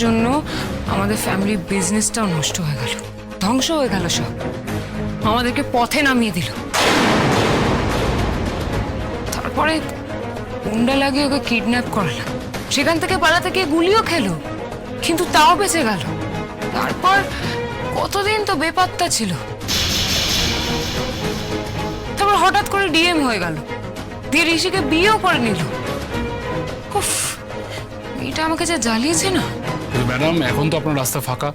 জন্য আমাদের ফ্যামিলির বিজনেসটাও নষ্ট হয়ে গেল, ধ্বংস হয়ে গেল সব। আমাদেরকে পথে নামিয়ে দিল। তারপরে গুন্ডা লাগিয়ে ওকে কিডন্যাপ করলাম, সেখান থেকে পালাতে গিয়ে গুলিও খেলো, কিন্তু তাও বেঁচে গেল। তারপর কতদিন তো বেপাত্তা ছিল। তারপর হঠাৎ করে ডিএম হয়ে গেল, দিয়ে ঋষিকে বিয়েও করে নিল। উফ, এটা আমাকে যা জ্বালিয়েছে না। ম্যাডাম, এখন তো আপনার রাস্তা ফাঁকা,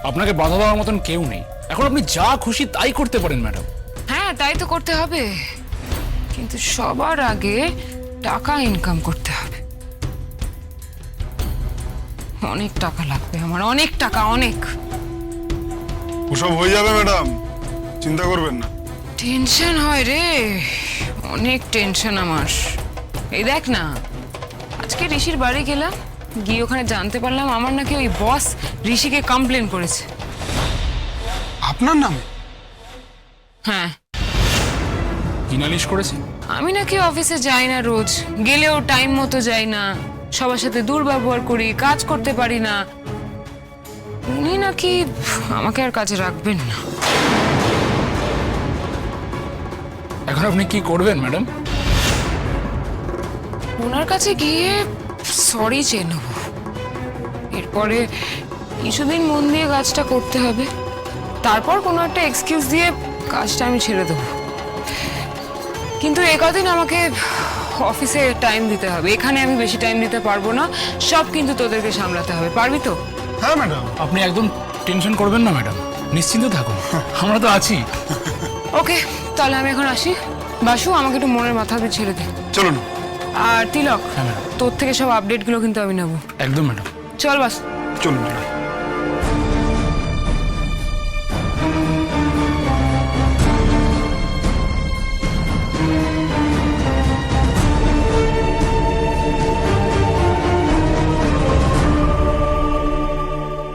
আপনাকে বাধা দেওয়ার মতন কেউ নেই। এখন আপনি যা খুশি তাই করতে পারেন ম্যাডাম। হ্যাঁ, তাই তো করতে হবে, কিন্তু সবার আগে টাকা ইনকাম করতে হবে। অনেক টাকা লাগবে আমার, অনেক টাকা, অনেক। ওসব হয়ে যাবে ম্যাডাম, চিন্তা করবেন না। টেনশন হয় রে, অনেক টেনশন আমার। এই দেখ না, আজকে ঋষির বাড়ি গেলাম, গিয়ে ওখানে জানতে পারলাম আমার নাকি ওই বস ঋষিকে কমপ্লেন করেছে। আপনার নামে? হ্যাঁ, কি নালিশ করেছে? আমি নাকি অফিসে যাই না, রোজ গেলেও টাইম মতো যাই না, সবার সাথে দুর্ব্যবহার করি, কাজ করতে পারি না। উনি নাকি আমাকে আর কাজে রাখবেন না। এখন আপনি কি করবেন ম্যাডাম? ওনার কাছে গিয়ে সরি চেয়ে নেব। এরপরে কিছুদিন মন দিয়ে কাজটা করতে হবে, তারপর কোনো একটা এক্সকিউজ দিয়ে কাজটা আমি ছেড়ে দেবো। কিন্তু একদিন আমাকে অফিসে টাইম দিতে হবে, এখানে আমি বেশি টাইম দিতে পারবো না, সব কিন্তু তোদেরকে সামলাতে হবে। পারবি তো? হ্যাঁ ম্যাডাম। আপনি একদম টেনশন করবেন না ম্যাডাম, নিশ্চিন্ত থাকুন, আমরা তো আছি। ওকে, তাহলে আমি এখন আসি। বাসু, আমাকে একটু মনের মাথা দিয়ে ছেড়ে দে। চলুন। আর তিলক, হ্যাঁ ম্যাডাম। তোর থেকে সব আপডেটগুলো কিন্তু আমি নেবো। একদম ম্যাডাম। চল বাস। চলুন।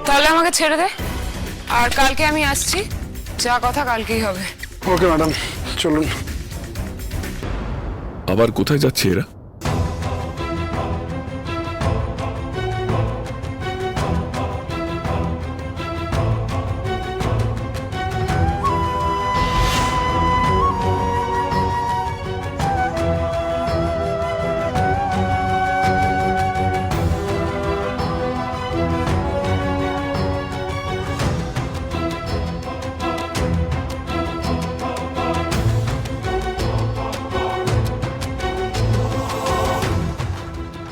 তাহলে আমাকে ছেড়ে দে, আর কালকে আমি আসছি, যা কথা কালকেই হবে। ওকে ম্যাডাম, চলুন। আবার কোথায় যাচ্ছে এরা?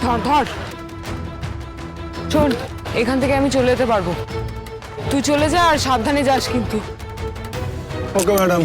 ধর ধর, শোন, এখান থেকে আমি চলে যেতে পারবো, তুই চলে যা, আর সাবধানে যাস কিন্তু। Okay madam.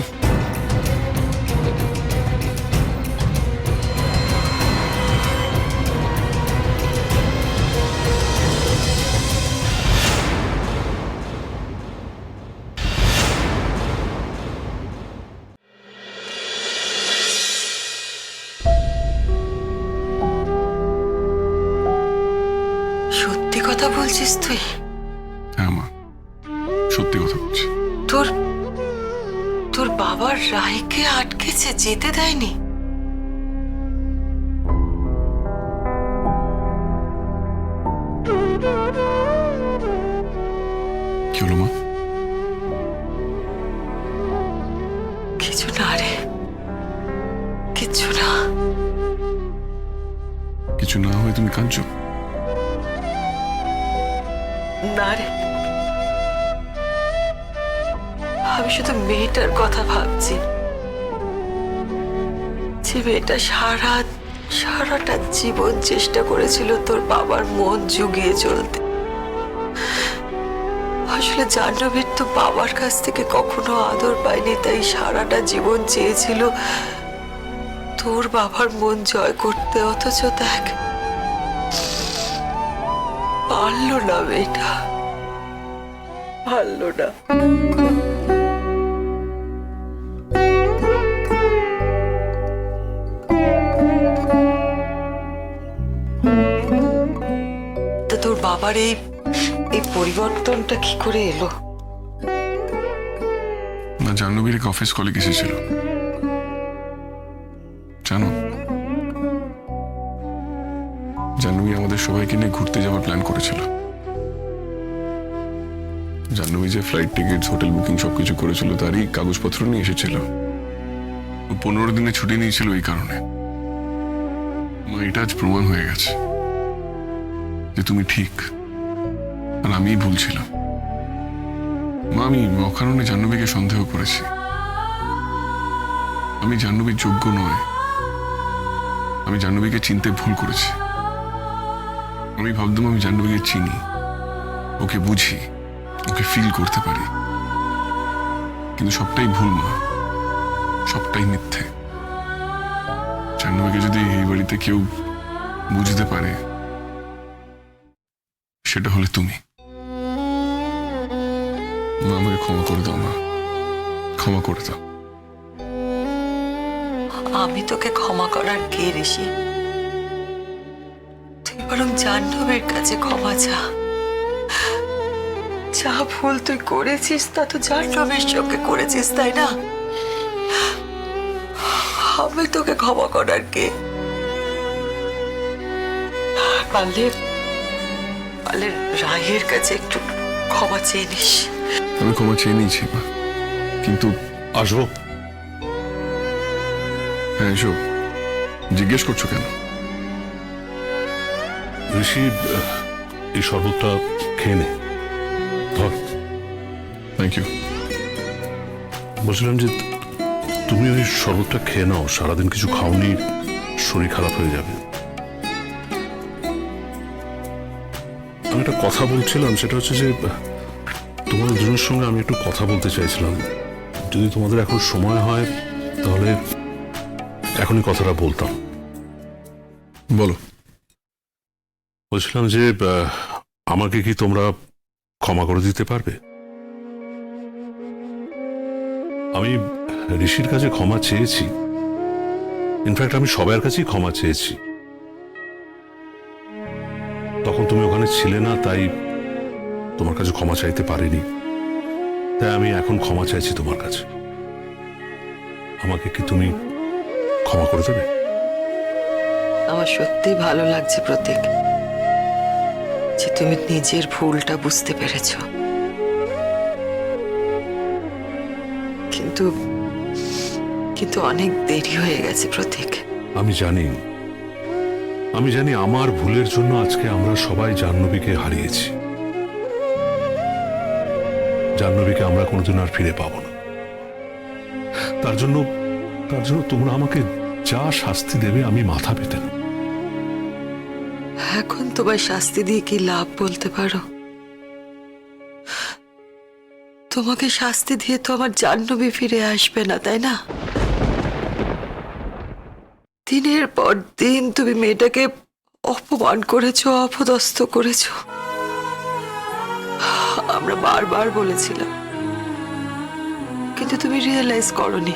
সত্যি কথা বলছিস তুই? হ্যাঁ মা, সত্যি কথা বলছি। তোর তোর বাবার রায়কে আটকেছে, যেতে দেয়নি? কি হলো মা? কিছু না রে, কিছু না। কিছু না হয়ে তুমি কাঁদছো? না রে, আমি শুধু মেয়েটার কথা ভাবছি, যে মেয়েটা সারাটা জীবন চেষ্টা করেছিল তোর বাবার মন জুগিয়ে চলতে। আসলে জাহ্নবীর তো বাবার কাছ থেকে কখনো আদর পায়নি, তাই সারাটা জীবন চেয়েছিল তোর বাবার মন জয় করতে, অথচ দেখ পারল না, মেয়েটা পারল না। তা তোর বাবার এই পরিবর্তনটা কি করে এলো? না, জাহ্নবীর এক অফিস কলিগ এসেছিল, জানো? জাহ্নবী আমাদের সবাইকে নিয়ে ঘুরতে যাওয়ার প্ল্যান করেছিল। জাহ্নবী যে ফ্লাইট টিকিট, হোটেল বুকিং সবকিছু করেছিল তারই কাগজপত্র নিয়ে এসেছিল। ও 15 দিনে ছুটি নিয়েছিল এই কারণে। মা, এটা আজ প্রমাণ হয়ে গেছে যে তুমি ঠিক আর আমিই ভুল ছিলাম। মা, আমি অকারণে জাহ্নবীকে সন্দেহ করেছি। আমি জাহ্নবীর যোগ্য নয়। আমি জাহ্নবীকে চিনতে ভুল করেছি। আমি ভাবতাম আমি জাহ্নবীকে চিনি, ওকে বুঝি, ওকে ফিল করতে পারি, কিন্তু সবটাই ভুল মা, সবটাই মিথ্যে। জাহ্নবীকে যদি এই বাড়িতে কেউ বুঝতে পারে সেটা হলে তুমি। মা, আমাকে ক্ষমা করে দাও মা, ক্ষমা করে দাও। আমি তোকে ক্ষমা করার কে ঋষি? তুই বরং জাহ্নবীর কাছে ক্ষমা চা। যা ভুল তুই করেছিস তা তো জাহ্নবীর সঙ্গে করেছিস, তাই না? আমি তোকে ক্ষমা করার কে? পারলে রায়ের কাছে একটু ক্ষমা চেয়ে নিস। আমি ক্ষমা চেয়ে নিয়েছি মা, কিন্তু আসবো। হ্যাঁ এসো। জিজ্ঞেস করছো কেন? ঋষি, এই শরবতটা খেয়ে নে, ধর। Thank you. বলছিলাম যে তুমি ওই শরবতটা খেয়ে নাও, সারাদিন কিছু খাওনি, শরীর খারাপ হয়ে যাবে। আমি একটা কথা বলছিলাম, সেটা হচ্ছে যে তোমাদের দুজনের সঙ্গে আমি একটু কথা বলতে চাইছিলাম। যদি তোমাদের এখন সময় হয় তাহলে এখনই কথাটা বলতাম। বলো। বলছিলাম যে আমাকে কি তোমরা ক্ষমা করে দিতে পারবে? আমি ঋষির কাছে ক্ষমা চেয়েছি, ইনফ্যাক্ট আমি সবার কাছেই ক্ষমা চেয়েছি। তখন তুমি ওখানে ছিলে না, তাই তোমার কাছে ক্ষমা চাইতে পারিনি। তাই আমি এখন ক্ষমা চাইছি তোমার কাছে। আমাকে কি তুমি ক্ষমা করে দেবে? আমার সত্যি ভালো লাগছে প্রতীক, যে তুমি নিজের ভুলটা বুঝতে পেরেছ। কিন্তু কিন্তু অনেক দেরি হয়ে গেছে প্রতীক। আমি জানি আমার ভুলের জন্য আজকে আমরা সবাই জাহ্নবীকে হারিয়েছি। জাহ্নবীকে আমরা কোনোদিন আর ফিরে পাবো না। তার জন্য তোমরা আমাকে যা শাস্তি দেবে আমি মাথা পেতে না। এখন তোমায় শাস্তি দিয়ে কি লাভ বলতে পারো? তোমাকে শাস্তি দিয়ে তো আমার জাহ্নবী ফিরে আসবে না, তাই না? দিনের পর দিন তুমি মেয়েটাকে অপমান করেছো, অপদস্থ করেছো। আমরা বারবার বলেছিলাম, কিন্তু তুমি রিয়েলাইজ করনি।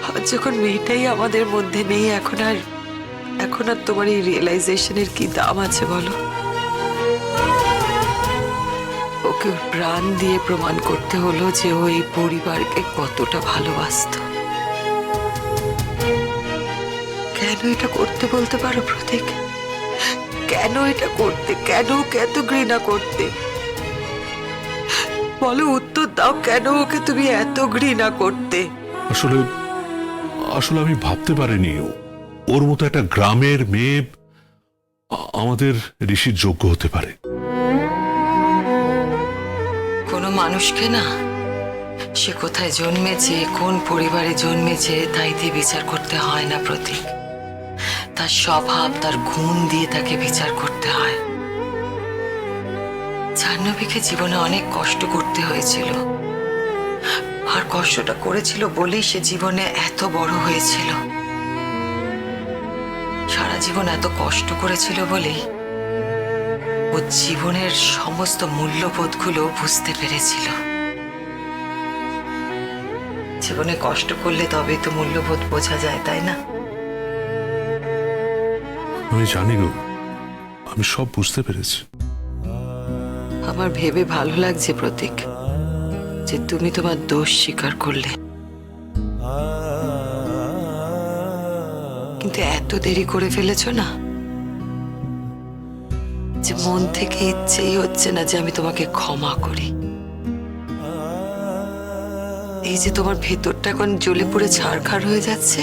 আজ যখন মেয়েটাই আমাদের মধ্যে নেই, এখন আর তোমার এই রিয়েলাইজেশনের কি দাম আছে বলো? ওকে ওর প্রাণ দিয়ে প্রমাণ করতে হলো যে ও এই পরিবারকে কতটা ভালোবাসতো। কেন এটা করতে বলতে পারো প্রতীক? কেন এটা করতে? কেন ওকে এত ঘৃণা করতে? বলো, উত্তর দাও। কেন ওকে তুমি এত ঘৃণা করতে? আসলে আমি ভাবতে পারিনি ওর মতো একটা গ্রামের মেয়ে আমাদের ঋষির যোগ্য হতে পারে। কোনো মানুষকে না, সে কোথায় জন্মেছে, কোন পরিবারে জন্মেছে তাই দিয়ে বিচার করতে হয় না প্রতীক। তার স্বভাব, তার গুণ দিয়ে তাকে বিচার করতে হয়। জাহ্নবীকে জীবনে অনেক কষ্ট করতে হয়েছিল, আর কষ্টটা করেছিল বলেই সে জীবনে এত বড় হয়েছিল। সারা জীবন এত কষ্ট করেছিল বলেই ও জীবনের সমস্ত মূল্যবোধগুলো বুঝতে পেরেছিল। জীবনে কষ্ট করলে তবেই তো মূল্যবোধ বোঝা যায়, তাই না? আমি জানি গো, আমি সব বুঝতে পেরেছি। আমার ভেবে ভালো লাগছে প্রতীক, যে তুমি তোমার দোষ স্বীকার করলে। কিন্তু এত দেরি করে ফেলেছো না যে মন থেকে ইচ্ছেই হচ্ছে না যে আমি তোমাকে ক্ষমা করি। এই যে তোমার ভেতরটা এখন জ্বলে পুড়ে ছারখার হয়ে যাচ্ছে,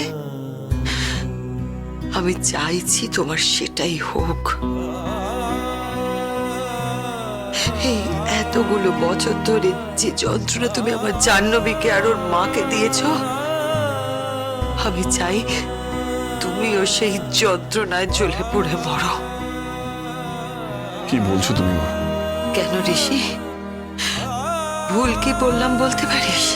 আমি চাইছি তোমার সেটাই হোক। এই এতগুলো বছর ধরে যে যন্ত্রণা তুমি আমার জাহ্নবীকে আর ওর মাকে দিয়েছো, আমি চাই তুমিও সেই যন্ত্রণায় জ্বলে পুড়ে মরো। কি বলছো তুমি মা? কেন ঋষি, ভুল কি বললাম বলতে পারিস?